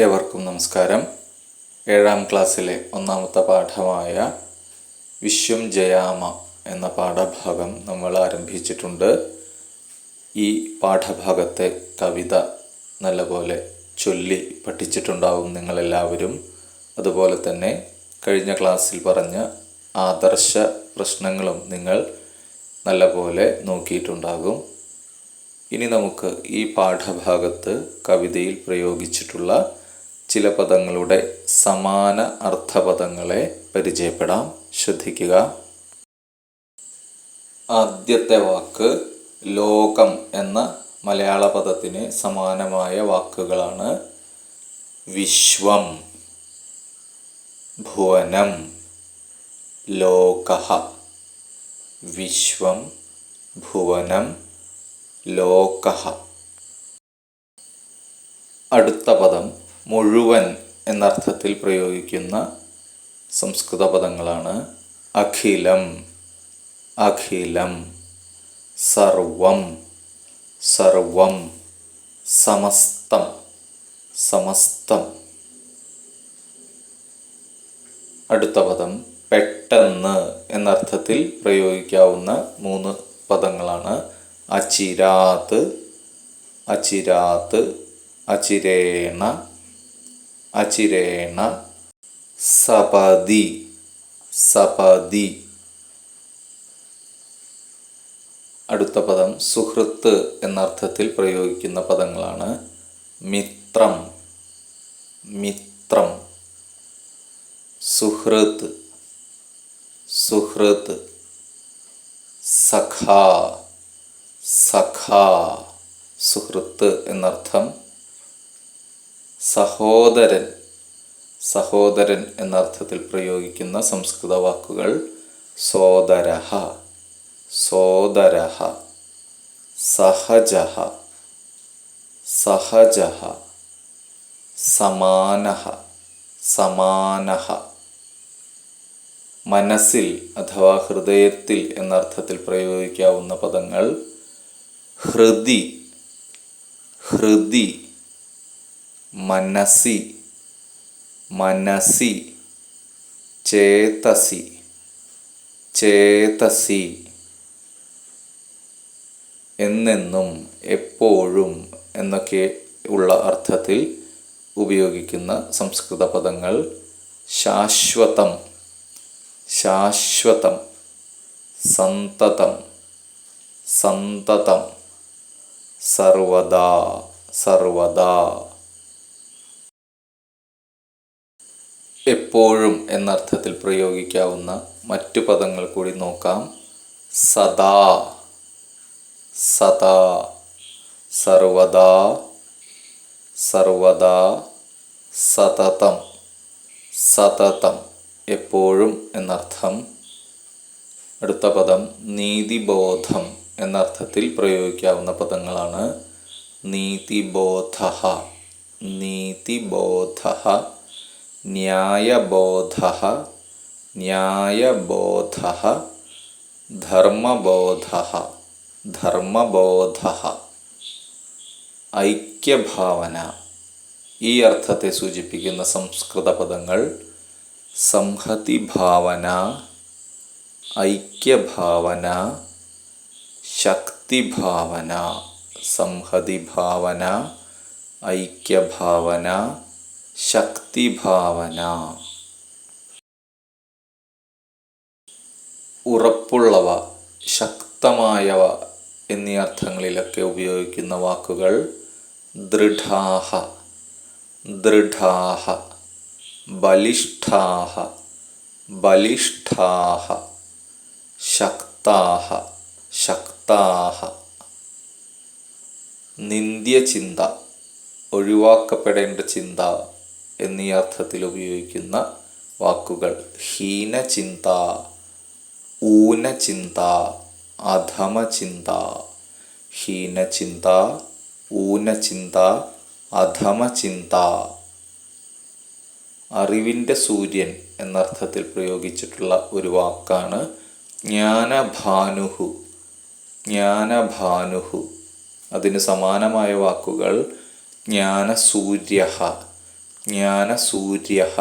ഏവർക്കും നമസ്കാരം. 7ാം ക്ലാസ്സിലെ ഒന്നാമത്തെ പാഠമായ വിശ്വം ജയാമ എന്ന പാഠഭാഗം നമ്മൾ ആരംഭിച്ചിട്ടുണ്ട്. ഈ പാഠഭാഗത്തെ കവിത നല്ലപോലെ ചൊല്ലി പഠിച്ചിട്ടുണ്ടാവും നിങ്ങളെല്ലാവരും. അതുപോലെ തന്നെ കഴിഞ്ഞ ക്ലാസ്സിൽ പറഞ്ഞ ആദർശ പ്രശ്നങ്ങളും നിങ്ങൾ നല്ലപോലെ നോക്കിയിട്ടുണ്ടാകും. ഇനി നമുക്ക് ഈ പാഠഭാഗത്ത് കവിതയിൽ പ്രയോഗിച്ചിട്ടുള്ള ചില പദങ്ങളുടെ സമാന അർത്ഥപദങ്ങളെ പരിചയപ്പെടാം. ശ്രദ്ധിക്കുക. ആദ്യത്തെ വാക്ക് ലോകം എന്ന മലയാള പദത്തിന് സമാനമായ വാക്കുകളാണ് വിശ്വം, ഭുവനം, ലോകഃ. വിശ്വം, ഭുവനം, ലോകഃ. അടുത്ത പദം മുഴുവൻ എന്നർത്ഥത്തിൽ പ്രയോഗിക്കുന്ന സംസ്കൃത പദങ്ങളാണ് അഖിലം, അഖിലം, സർവം, സർവം, സമസ്തം, സമസ്തം. അടുത്ത പദം പെട്ടെന്ന് എന്നർത്ഥത്തിൽ പ്രയോഗിക്കാവുന്ന 3 പദങ്ങളാണ് അചിരാത്, അചിരാത്, അചിരേണ, അചിരേണ, സപദി, സപദി. അടുത്ത പദം സുഹൃത്ത് എന്നർത്ഥത്തിൽ പ്രയോഗിക്കുന്ന പദങ്ങളാണ് മിത്രം, മിത്രം, സുഹൃത്ത്, സുഹൃത്ത്, സഖാ, സഖാ, സുഹൃത്ത് എന്നർത്ഥം. സഹോദരൻ, സഹോദരൻ എന്നർത്ഥത്തിൽ പ്രയോഗിക്കുന്ന സംസ്കൃത വാക്കുകൾ സോദരഃ, സോദരഃ, സഹജഃ, സഹജഃ, സമാനഃ, സമാനഃ. മനസ്സിൽ അഥവാ ഹൃദയത്തിൽ എന്നർത്ഥത്തിൽ പ്രയോഗിക്കാവുന്ന പദങ്ങൾ ഹൃദി, ഹൃദി, മനസി, മനസി, ചേതസി, ചേതസി. എന്നെന്നും എപ്പോഴും എന്നൊക്കെ ഉള്ള അർത്ഥത്തിൽ ഉപയോഗിക്കുന്ന സംസ്കൃത പദങ്ങൾ ശാശ്വതം, ശാശ്വതം, സന്തതം, സന്തതം, സർവദാ, സർവദാ. എപ്പോഴും എന്നർത്ഥത്തിൽ പ്രയോഗിക്കാവുന്ന മറ്റു പദങ്ങൾ കൂടി നോക്കാം. സദാ, സദാ, സർവദാ, സർവദാ, സതതം, സതതം, എപ്പോഴും എന്നർത്ഥം. അടുത്ത പദം നീതിബോധം എന്നർത്ഥത്തിൽ പ്രയോഗിക്കാവുന്ന പദങ്ങളാണ് നീതിബോധഃ, നീതിബോധഃ, ന്യായബോധഃ, ന്യായബോധഃ, ധർമ്മബോധഃ, ധർമ്മബോധഃ. ഐക്യഭാവന ഈ അർത്ഥത്തെ സൂചിപ്പിക്കുന്ന സംസ്കൃത പദങ്ങൾ സംഹതിഭാവന, ഐക്യഭാവന, ശക്തിഭാവന. സംഹതിഭാവന, ഐക്യഭാവന, ശക്തിഭാവന. ഉറപ്പുള്ളവ, ശക്തമായവ എന്നീ അർത്ഥങ്ങളിലൊക്കെ ഉപയോഗിക്കുന്ന വാക്കുകൾ ദൃഢാഃ, ദൃഢാഃ, ബലിഷ്ഠാഃ, ബലിഷ്ഠാഃ, ശക്താഃ, ശക്താഃ. നിന്ദ്യചിന്ത, ഒഴിവാക്കപ്പെടേണ്ട ചിന്ത എന്നീ അർത്ഥത്തിൽ ഉപയോഗിക്കുന്ന വാക്കുകൾ ഹീനചിന്ത, ഊനചിന്ത, അധമചിന്ത. ഹീനചിന്ത, ഊനചിന്ത, അധമചിന്ത. അറിവിൻ്റെ സൂര്യൻ എന്നർത്ഥത്തിൽ പ്രയോഗിച്ചിട്ടുള്ള ഒരു വാക്കാണ് ജ്ഞാനഭാനുഹു, ജ്ഞാനഭാനുഹു. അതിന് സമാനമായ വാക്കുകൾ ജ്ഞാനസൂര്യഃ, ജ്ഞാനസൂര്യഃ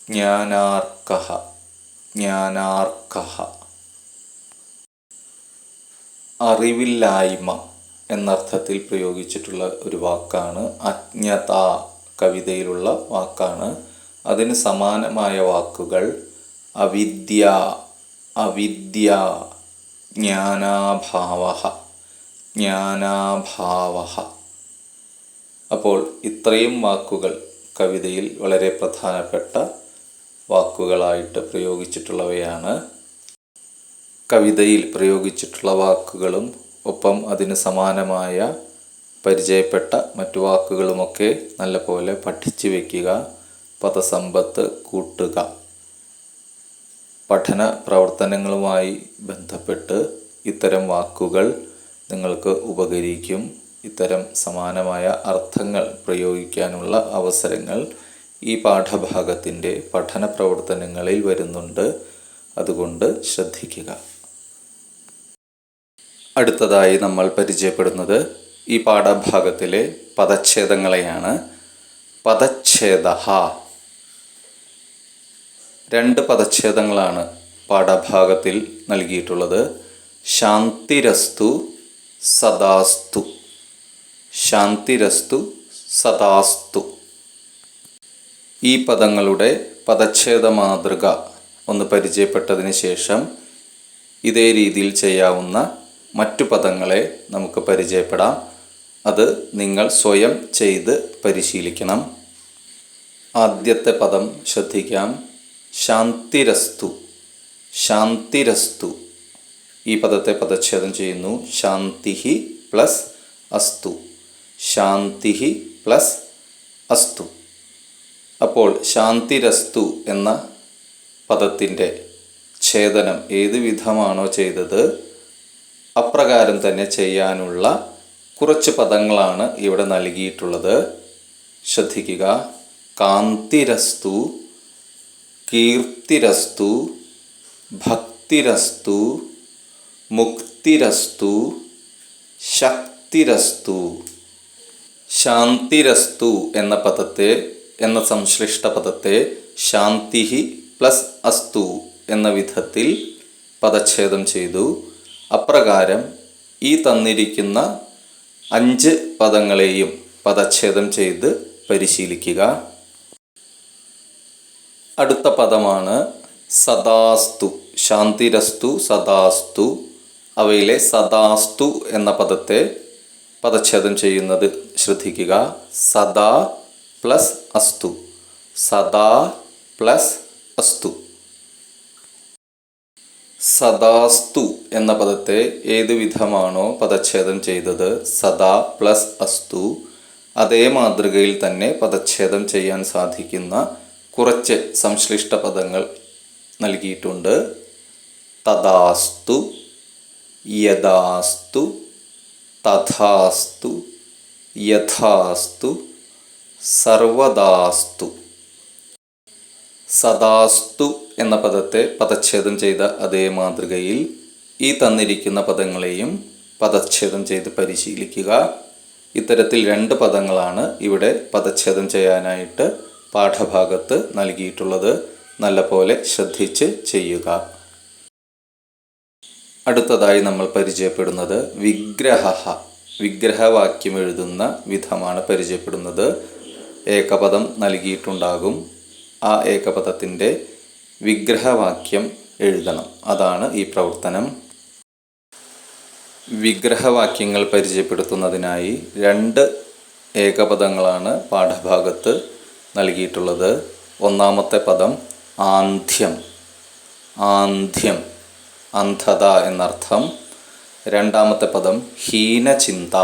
ജ്ഞാനാർക്കഃ ജ്ഞാനാർക്കഃ. അറിവില്ലായ്മ എന്നർത്ഥത്തിൽ പ്രയോഗിച്ചിട്ടുള്ള ഒരു വാക്കാണ് അജ്ഞത. കവിതയിലുള്ള വാക്കാണ്. അതിന് സമാനമായ വാക്കുകൾ അവിദ്യ, അവിദ്യ, ജ്ഞാനാഭാവഃ, ജ്ഞാനാഭാവഃ. അപ്പോൾ ഇത്രയും വാക്കുകൾ കവിതയിൽ വളരെ പ്രധാനപ്പെട്ട വാക്കുകളായിട്ട് പ്രയോഗിച്ചിട്ടുള്ളവയാണ്. കവിതയിൽ പ്രയോഗിച്ചിട്ടുള്ള വാക്കുകളും ഒപ്പം അതിന് സമാനമായ പരിചയപ്പെട്ട മറ്റു വാക്കുകളുമൊക്കെ നല്ലപോലെ പഠിച്ചു വയ്ക്കുക. പദസമ്പത്ത് കൂട്ടുക. പഠന പ്രവർത്തനങ്ങളുമായി ബന്ധപ്പെട്ട് ഇത്തരം വാക്കുകൾ നിങ്ങൾക്ക് ഉപകരിക്കും. ഇത്തരം സമാനമായ അർത്ഥങ്ങൾ പ്രയോഗിക്കാനുള്ള അവസരങ്ങൾ ഈ പാഠഭാഗത്തിൻ്റെ പഠന പ്രവർത്തനങ്ങളിൽ വരുന്നുണ്ട്. അതുകൊണ്ട് ശ്രദ്ധിക്കുക. അടുത്തതായി നമ്മൾ പരിചയപ്പെടുന്നത് ഈ പാഠഭാഗത്തിലെ പദച്ഛേദങ്ങളെയാണ്. പദച്ഛേദഃ. 2 പദച്ഛേദങ്ങളാണ് പാഠഭാഗത്തിൽ നൽകിയിട്ടുള്ളത്. ശാന്തിരസ്തു, സദാസ്തു. ശാന്തിരസ്തു, സദാസ്തു. ഈ പദങ്ങളുടെ പദച്ഛേദ മാതൃക ഒന്ന് പരിചയപ്പെട്ടതിന് ശേഷം ഇതേ രീതിയിൽ ചെയ്യാവുന്ന മറ്റു പദങ്ങളെ നമുക്ക് പരിചയപ്പെടാം. അത് നിങ്ങൾ സ്വയം ചെയ്ത് പരിശീലിക്കണം. ആദ്യത്തെ പദം ശ്രദ്ധിക്കാം. ശാന്തിരസ്തു, ശാന്തിരസ്തു. ഈ പദത്തെ പദച്ഛേദം ചെയ്യുന്നു. ശാന്തിഹി പ്ലസ് അസ്തു, ശാന്തിഹി പ്ലസ് അസ്തു. അപ്പോൾ ശാന്തിരസ്തു എന്ന പദത്തിൻ്റെ ഛേദനം ഏത് വിധമാണോ ചെയ്തത് അപ്രകാരം തന്നെ ചെയ്യാനുള്ള കുറച്ച് പദങ്ങളാണ് ഇവിടെ നൽകിയിട്ടുള്ളത്. ശ്രദ്ധിക്കുക. കാന്തിരസ്തു, കീർത്തിരസ്തു, ഭക്തിരസ്തു, മുക്തിരസ്തു, ശക്തിരസ്തു. ശാന്തിരസ്തു എന്ന പദത്തെ, എന്ന സംശ്ലിഷ്ട പദത്തെ ശാന്തിഹി പ്ലസ് അസ്തു എന്ന വിധത്തിൽ പദച്ഛേദം ചെയ്തു. അപ്രകാരം ഈ തന്നിരിക്കുന്ന 5 പദങ്ങളെയും പദച്ഛേദം ചെയ്ത് പരിശീലിക്കുക. അടുത്ത പദമാണ് സദാസ്തു. ശാന്തിരസ്തു, സദാസ്തു. അവയിലെ സദാസ്തു എന്ന പദത്തെ പദച്ഛേദം ചെയ്യുന്നത് ശ്രദ്ധിക്കുക. സദാ പ്ലസ് അസ്തു, സദാ പ്ലസ് അസ്തു. സദാസ്തു എന്ന പദത്തെ ഏത് വിധമാണോ പദച്ഛേദം ചെയ്തത് സദാ പ്ലസ് അസ്തു, അതേ മാതൃകയിൽ തന്നെ പദച്ഛേദം ചെയ്യാൻ സാധിക്കുന്ന കുറച്ച് സംശ്ലിഷ്ട പദങ്ങൾ നൽകിയിട്ടുണ്ട്. തദാസ്തു, യദാസ്തു, തഥാസ്തു, യഥാസ്തു, സർവദാസ്തു. സദാസ്തു എന്ന പദത്തെ പദച്ഛേദം ചെയ്ത അതേ മാതൃകയിൽ ഈ തന്നിരിക്കുന്ന പദങ്ങളെയും പദച്ഛേദം ചെയ്ത് പരിശീലിക്കുക. ഇത്തരത്തിൽ 2 പദങ്ങളാണ് ഇവിടെ പദച്ഛേദം ചെയ്യാനായിട്ട് പാഠഭാഗത്ത് നൽകിയിട്ടുള്ളത്. നല്ലപോലെ ശ്രദ്ധിച്ച് ചെയ്യുക. അടുത്തതായി നമ്മൾ പരിചയപ്പെടുന്നത് വിഗ്രഹഃ. വിഗ്രഹവാക്യം എഴുതുന്ന വിധമാണ് പരിചയപ്പെടുന്നത്. ഏകപദം നൽകിയിട്ടുണ്ടാകും. ആ ഏകപദത്തിൻ്റെ വിഗ്രഹവാക്യം എഴുതണം. അതാണ് ഈ പ്രവർത്തനം. വിഗ്രഹവാക്യങ്ങൾ പരിചയപ്പെടുത്തുന്നതിനായി 2 ഏകപദങ്ങളാണ് പാഠഭാഗത്ത് നൽകിയിട്ടുള്ളത്. ഒന്നാമത്തെ പദം ആന്ധ്യം, ആന്ധ്യം, അന്ധത എന്നർത്ഥം. രണ്ടാമത്തെ പദം ഹീനചിന്ത,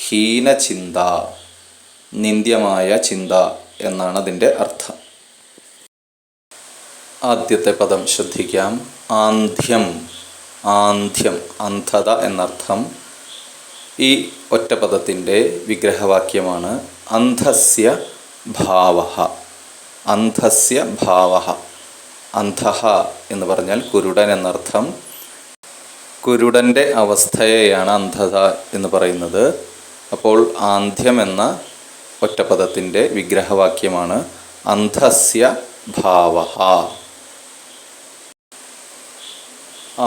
ഹീനചിന്ത, നിന്ദ്യമായ ചിന്ത എന്നാണ് അതിൻ്റെ അർത്ഥം. ആദ്യത്തെ പദം ശ്രദ്ധിക്കാം. ആന്ധ്യം, ആന്ധ്യം, അന്ധത എന്നർത്ഥം. ഈ ഒറ്റപദത്തിൻ്റെ വിഗ്രഹവാക്യമാണ് അന്ധസ്യ ഭാവഃ, അന്ധസ്യ ഭാവഃ. അന്ധഃ എന്ന് പറഞ്ഞാൽ കുരുടൻ എന്നർത്ഥം. കുരുടൻ്റെ അവസ്ഥയെയാണ് അന്ധത എന്ന് പറയുന്നത്. അപ്പോൾ ആന്ധ്യം എന്ന ഒറ്റപ്പദത്തിൻ്റെ വിഗ്രഹവാക്യമാണ് അന്ധസ്യ ഭാവഃ.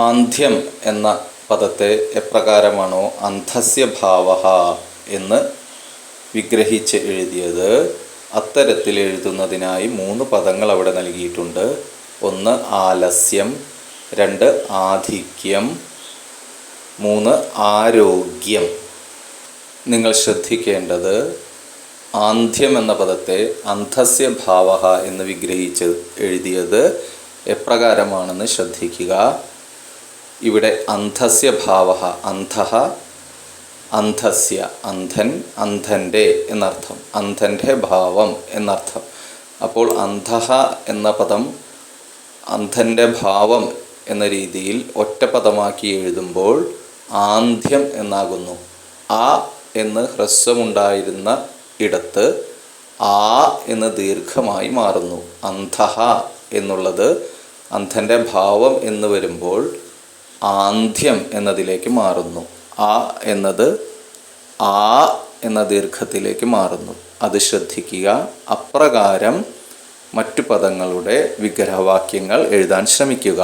ആന്ധ്യം എന്ന പദത്തെ എപ്രകാരമാണോ അന്ധസ്യ ഭാവഃ എന്ന് വിഗ്രഹിച്ച് എഴുതിയത്, അത്തരത്തിൽ എഴുതുന്നതിനായി 3 പദങ്ങൾ അവിടെ നൽകിയിട്ടുണ്ട്. 1 ആലസ്യം, 2 ആധിക്യം, 3 ആരോഗ്യം. നിങ്ങൾ ശ്രദ്ധിക്കേണ്ടത് ആന്ധ്യം എന്ന പദത്തെ അന്ധസ്യ ഭാവഃ എന്ന് വിഗ്രഹിച്ച് എഴുതിയത് എപ്രകാരമാണെന്ന് ശ്രദ്ധിക്കുക. ഇവിടെ അന്ധസ്യ ഭാവഃ, അന്ധഃ അന്ധസ്യ, അന്ധൻ, അന്ധൻ്റെ എന്നർത്ഥം, അന്ധൻ്റെ ഭാവം എന്നർത്ഥം. അപ്പോൾ അന്ധഃ എന്ന പദം അന്ധൻ്റെ ഭാവം എന്ന രീതിയിൽ ഒറ്റപ്പദമാക്കി എഴുതുമ്പോൾ ആന്ധ്യം എന്നാകുന്നു. ആ എന്ന് ഹ്രസ്വമുണ്ടായിരുന്ന ഇടത്ത് ആ എന്ന് ദീർഘമായി മാറുന്നു. അന്ധഃ എന്നുള്ളത് അന്ധൻ്റെ ഭാവം എന്ന് വരുമ്പോൾ ആന്ധ്യം എന്നതിലേക്ക് മാറുന്നു. ആ എന്നത് ആ എന്ന ദീർഘത്തിലേക്ക് മാറുന്നു. അത് ശ്രദ്ധിക്കുക. അപ്രകാരം മറ്റു പദങ്ങളുടെ വിഗ്രഹവാക്യങ്ങൾ എഴുതാൻ ശ്രമിക്കുക.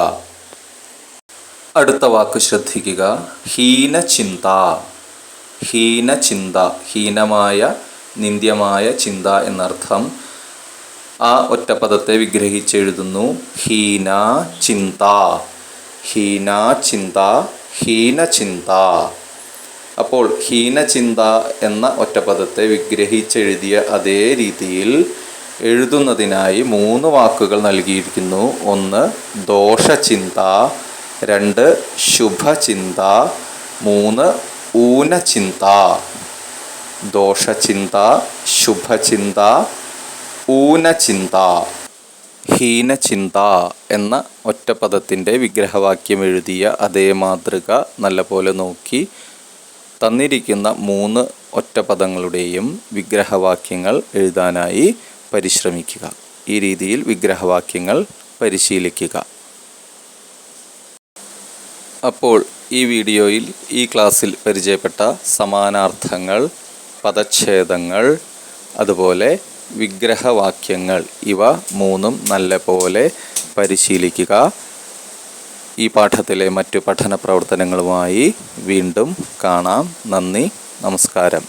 അടുത്ത വാക്ക് ശ്രദ്ധിക്കുക. ഹീനചിന്ത. ഹീനചിന്ത, ഹീനമായ നിന്ദ്യമായ ചിന്ത എന്നർത്ഥം. ആ ഒറ്റപ്പദത്തെ വിഗ്രഹിച്ചെഴുതുന്നു ഹീന ചിന്ത. ഹീന ചിന്ത, ഹീനചിന്ത. അപ്പോൾ ഹീനചിന്ത എന്ന ഒറ്റപ്പദത്തെ വിഗ്രഹിച്ചെഴുതിയ അതേ രീതിയിൽ എഴുതുന്നതിനായി 3 വാക്കുകൾ നൽകിയിരിക്കുന്നു. 1 ദോഷചിന്ത, 2 ശുഭചിന്ത, 3 ഊനചിന്ത. ദോഷചിന്ത, ശുഭചിന്ത, ഊനചിന്ത. ഹീനചിന്ത എന്ന ഒറ്റപ്പദത്തിൻ്റെ വിഗ്രഹവാക്യം എഴുതിയ അതേ മാതൃക നല്ലപോലെ നോക്കി തന്നിരിക്കുന്ന 3 ഒറ്റപ്പദങ്ങളുടെയും വിഗ്രഹവാക്യങ്ങൾ എഴുതാനായി പരിശ്രമിക്കുക. ഈ രീതിയിൽ വിഗ്രഹവാക്യങ്ങൾ പരിശീലിക്കുക. അപ്പോൾ ഈ വീഡിയോയിൽ, ഈ ക്ലാസ്സിൽ പരിചയപ്പെട്ട സമാനാർത്ഥങ്ങൾ, പദച്ഛേദങ്ങൾ, അതുപോലെ വിഗ്രഹവാക്യങ്ങൾ, ഇവ 3ഉം നല്ലപോലെ പരിശീലിക്കുക. ഈ പാഠത്തിലെ മറ്റു പഠന പ്രവർത്തനങ്ങളുമായി വീണ്ടും കാണാം. നന്ദി, നമസ്കാരം.